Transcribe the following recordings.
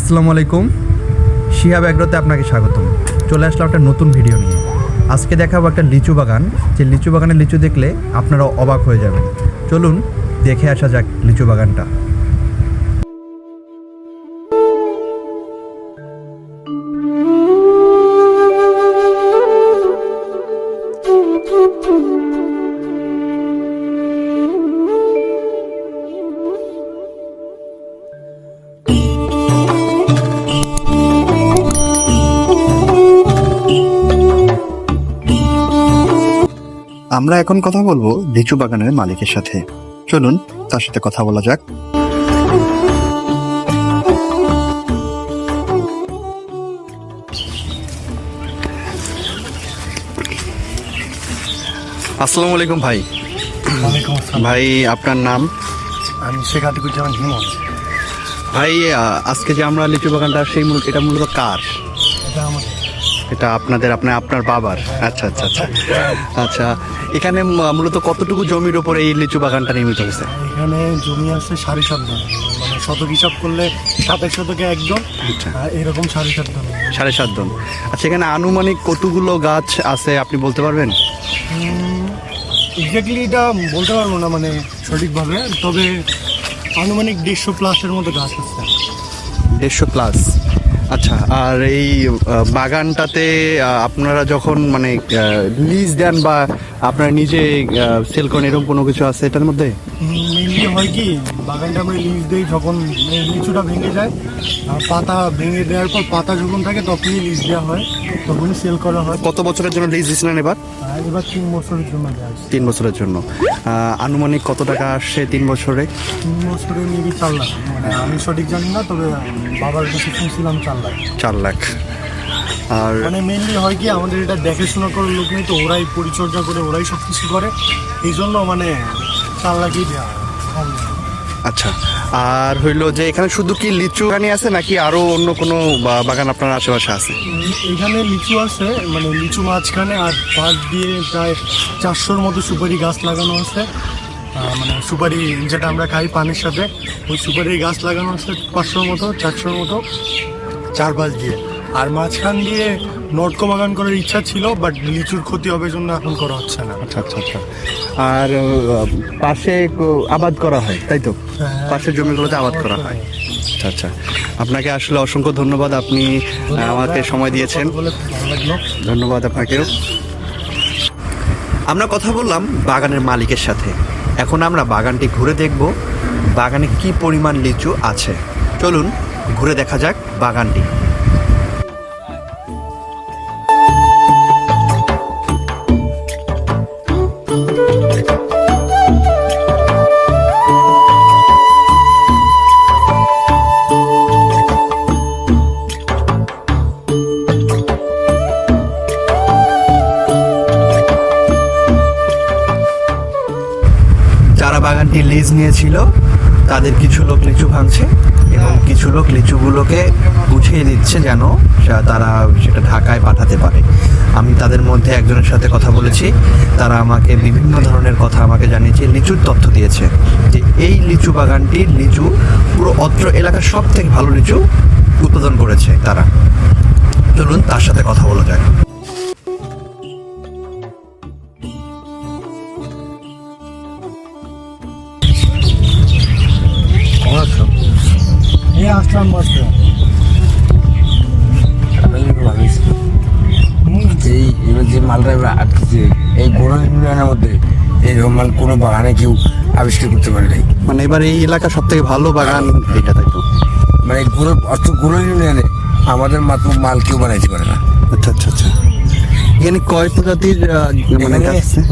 আসসালামু আলাইকুম, শিহাব এগ্রোতে আপনাকে স্বাগতম। চলে আসলাম একটা নতুন ভিডিও নিয়ে। আজকে দেখাবো একটা লিচু বাগান, যে লিচু বাগানের লিচু দেখলে আপনারা অবাক হয়ে যাবেন। চলুন দেখে আসা যাক লিচু বাগানটা। আমরা এখন কথা বলবো লিচু বাগানের মালিকের সাথে। চলুন তার সাথে কথা বলা যাক। আসসালামু আলাইকুম ভাই। ভাই আপনার নাম? আমি শেখ আতিকুজ্জামান হিমন। ভাই আজকে যে আমরা লিচু বাগানটা এটা মূলত কার? এটা আমাদের। এটা আপনার বাবার? আচ্ছা আচ্ছা আচ্ছা আচ্ছা। এখানে মূলত কতটুকু জমির উপরে এই লিচু বাগানটা নির্মিত হয়েছে? এখানে জমি আছে 7.5 ধরন, মানে শতক হিসাব করলে 27 শতকে একদম। আচ্ছা, এরকম 7.5 ধরন। 7.5 ধরন। আচ্ছা, এখানে আনুমানিক কতগুলো গাছ আছে আপনি বলতে পারবেন? এক্স্যাক্টলি এটা বলতে পারবো না মানে সঠিকভাবে, তবে আনুমানিক 150 প্লাসের মতো গাছ আছে। 150 প্লাস। আচ্ছা, আর এই বাগানটাতে আপনারা যখন মানে লিজ দেন বা আপনারা নিজে সেল করেন, এরকম কোনো কিছু আছে এটার মধ্যে? মেনলি হয় কি, বাগানটা আমরা লিজ দিই যখন লিচুটা ভেঙে যায়, আর পাতা ভেঙে দেওয়ার পর পাতা যখন থাকে তখনই লিজ দেওয়া হয়, তখনই সেল করা হয়। কত বছরের জন্য লিজ দিয়েছিলেন এবার? এবার 3 বছরের জন্য দেওয়া হয়েছে। 3 বছরের জন্য। আনুমানিক কত টাকা আসছে 3 বছরে? 3 বছরে মেবি 4 লাখ, মানে আমি সঠিক জানি না, তবে বাবার কাছে শুনছিলাম 4 লাখ। 4 লাখ। আর মানে মেনলি হয় কি, আমাদের এটা দেখাশোনা করার লোক নেই, তো ওরাই পরিচর্যা করে, ওরাই সব কিছু করে, এই জন্য মানে 4 লাখই দেওয়া হয়। আচ্ছা, আর হইলো যে এখানে শুধু কি লিচু বাগানই আছে নাকি আরো অন্য কোনো বাগান আপনার আশেপাশে আছে? এখানে লিচু আছে, মানে লিচু মাঝখানে, আর পাশ দিয়ে প্রায় 400-র মতো সুপারি গাছ লাগানো আছে। মানে সুপারি যেটা আমরা খাই পানির সাথে, ওই সুপারির গাছ লাগানো আছে 500-র মতো, 400-র মতো চারপাশ দিয়ে। আর মাঝখান দিয়ে নটকো বাগান করার ইচ্ছা ছিল, বাট লিচুর ক্ষতি হবে জন্য এখন করা হচ্ছে না। আচ্ছা আচ্ছা আচ্ছা। আর পাশে আবাদ করা হয়, তাই তো? পাশের জমিগুলোতে আবাদ করা হয়। আচ্ছা আচ্ছা, আপনাকে আসলে অসংখ্য ধন্যবাদ, আপনি আমাকে সময় দিয়েছেন। ভালো লাগলো। ধন্যবাদ আপনাকেও। আমরা কথা বললাম বাগানের মালিকের সাথে। এখন আমরা বাগানটি ঘুরে দেখব বাগানে কি পরিমাণ লিচু আছে। চলুন ঘুরে দেখা যাক বাগানটি। যারা বাগানটি লিজ নিয়েছিল তাদের কিছু লোক লিচু ভাঙছে এবং কিছু লোক লিচুগুলোকে গুছিয়ে দিচ্ছে যেন তারা সেটা ঢাকায় পাঠাতে পারে। আমি তাদের মধ্যে একজনের সাথে কথা বলেছি, তারা আমাকে বিভিন্ন ধরনের কথা আমাকে জানিয়েছে, লিচুর তথ্য দিয়েছে যে এই লিচু বাগানটির লিচু পুরো অত্র এলাকার সব থেকে ভালো লিচু উৎপাদন করেছে তারা। চলুন তার সাথে কথা বলা যায়। আসলাম বসতে। এই এবার যে মালটা আটকেছে এই গোড়া ইউনিয়নের মধ্যে, এইরকম মাল কোনো বাগানে কেউ আবিষ্কার করতে পারে নাই। মানে এবার এই এলাকার সব থেকে ভালো বাগান এটা, তাই তো? মানে গোড়া ইউনিয়নে আমাদের মাত্র মাল কেউ বানাইতে পারে না। আচ্ছা আচ্ছা আচ্ছা। এখানে কয় প্রজাতির মানে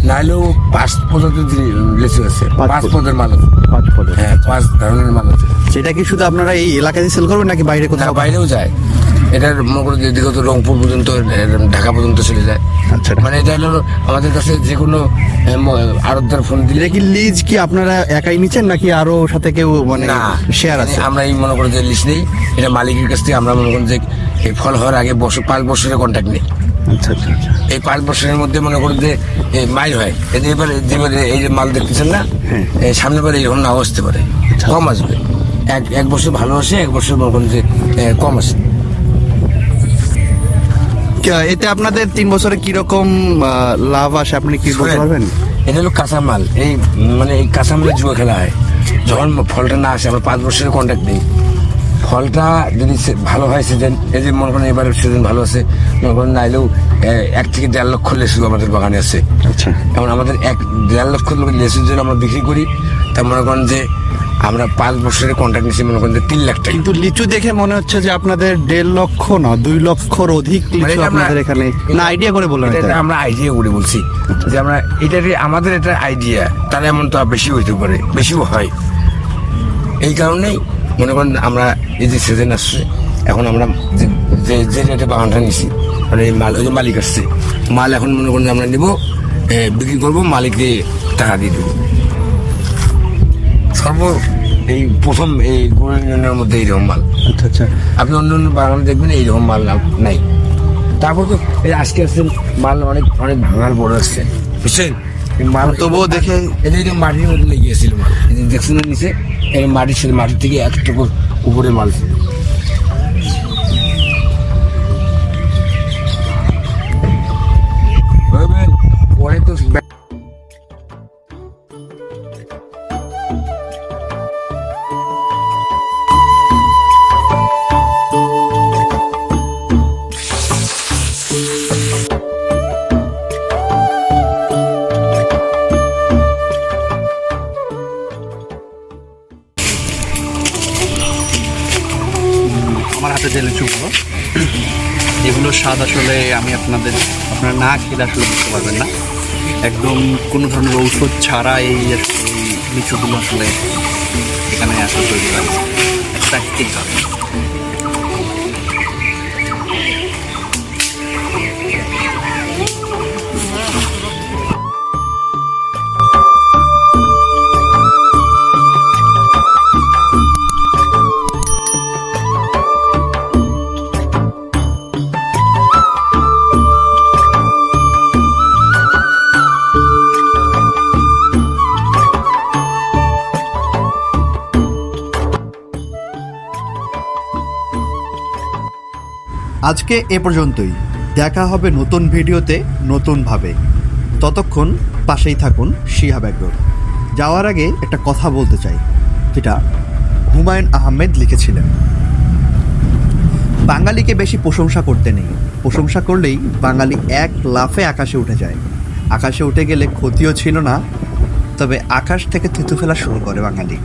নাইলেও 5 প্রজাতির লিচু আছে, 5 পদের মাল আছে। 5 পদের? হ্যাঁ, 5 ধরনের মাল আছে। সেটা কি শুধু আপনারা এই এলাকায় সেল করবেন নাকি বাইরে কোথাও? বাইরেও যায়। এটার মনে করো যেদিকে তো রংপুর পর্যন্ত, ঢাকা পর্যন্ত চলে যায়। আচ্ছা, মানে এটা হলো আমাদের কাছে যে কোনো আড়তদার ফোন দিলে। এটা কি লিজ কি আপনারা একাই নিচ্ছেন নাকি আরো সাথে কেউ মানে শেয়ার আছে? আমরা এই মনে করি যে লিস্ট নেই, এটা মালিকের কাছ থেকে আমরা মনে করি যে এই ফল হওয়ার আগে 5 বছরের কন্ট্যাক্ট নেই। আচ্ছা আচ্ছা আচ্ছা। এই 5 বছরের মধ্যে মনে করি যে মাইল হয়, এবারে এই যে মাল দেখতেছেন না, সামনে বারে এরকম নাও আসতে পারে, কম আসবে। এক বছর ভালো আসে, এক বছর মনে করেন যে কম আসে। এতে আপনাদের 3 বছরে কিরকম লাভ আসে আপনি কি বলতে পারবেন? এটা হলো কাঁচামাল, এই মানে এই কাঁচামালের জুয়া খেলা হয়। যখন ফলটা না আসে, আমরা 5 বছরের কন্ট্যাক্ট নেই। ফলটা যদি ভালো হয় সিজন, এই যে মনে করেন এবারের সিজন ভালো আছে, মনে করেন নাইলেও 1 থেকে 1.5 লক্ষ লেসু আমাদের বাগানে আছে। আচ্ছা, এখন আমাদের 1-1.5 লক্ষ লেসুর জন্য আমরা বিক্রি করি, তা মনে করেন যে আমরা 5 বছরের কন্ট্যাক্ট নিচ্ছি, মনে করেন যে 3 লাখ টাকা। কিন্তু লিচু দেখে মনে হচ্ছে যে আপনাদের 1.5 লক্ষ না 2 লক্ষর অধিক লিচু এটা আমরা- আপনাদের এখানে, না আইডিয়া করে বললেন এটা এটা? আমরা আইডিয়া করে বলছি যে আমরা এটা আমাদের এটা আইডিয়া, তাহলে এমন তো আর বেশি হইতে পারে, বেশিও হয়। এই কারণেই মনে করেন আমরা এই যে সিজন আসছে, এখন আমরা যে যে রেটে বাগানটা নিছি, মানে এই মাল, ওই যে মালিক আসছে, মাল এখন মনে করেন যে আমরা নিব, বিক্রি করবো, মালিককে টাকা দিয়ে দেবো। এই প্রথম এই গোড়া ইউনিয়নের মধ্যে এইরকম মাল। আচ্ছা আচ্ছা, আপনি অন্য অন্য বাগানে দেখবেন এইরকম মাল নাই। তারপর তো এই আজকে আসছেন মাল অনেক অনেক ভাঙার বড় আসছে, বুঝছেন? এই মাল তবুও দেখে এটা একদম মাটির মধ্যে লেগে গেছিল মাল, এই যে দেখছেন না নিচে, এই মাটির সাথে মাটির থেকে একটুকু উপরে মাল ছিল। বুঝবেন? পরে তো আমার হাতে যে লিচুগুলো, এগুলোর স্বাদ আসলে আমি আপনারা না খেলে আসলে বুঝতে পারবেন না। একদম কোনো ধরনের ঔষধ ছাড়া এই লিচুগুলো আসলে এখানে আসলে তৈরি হয় প্রাকৃতিকভাবে। আজকে এ পর্যন্তই। দেখা হবে নতুন ভিডিওতে নতুনভাবে। ততক্ষণ পাশেই থাকুন শিহাব এগ্রোর। যাওয়ার আগে একটা কথা বলতে চাই, যেটা হুমায়ুন আহমেদ লিখেছিলেন। বাঙালিকে বেশি প্রশংসা করতে নেই, প্রশংসা করলেই বাঙালি এক লাফে আকাশে উঠে যায়। আকাশে উঠে গেলে ক্ষতিও ছিল না, তবে আকাশ থেকে থুতু ফেলা শুরু করে বাঙালি।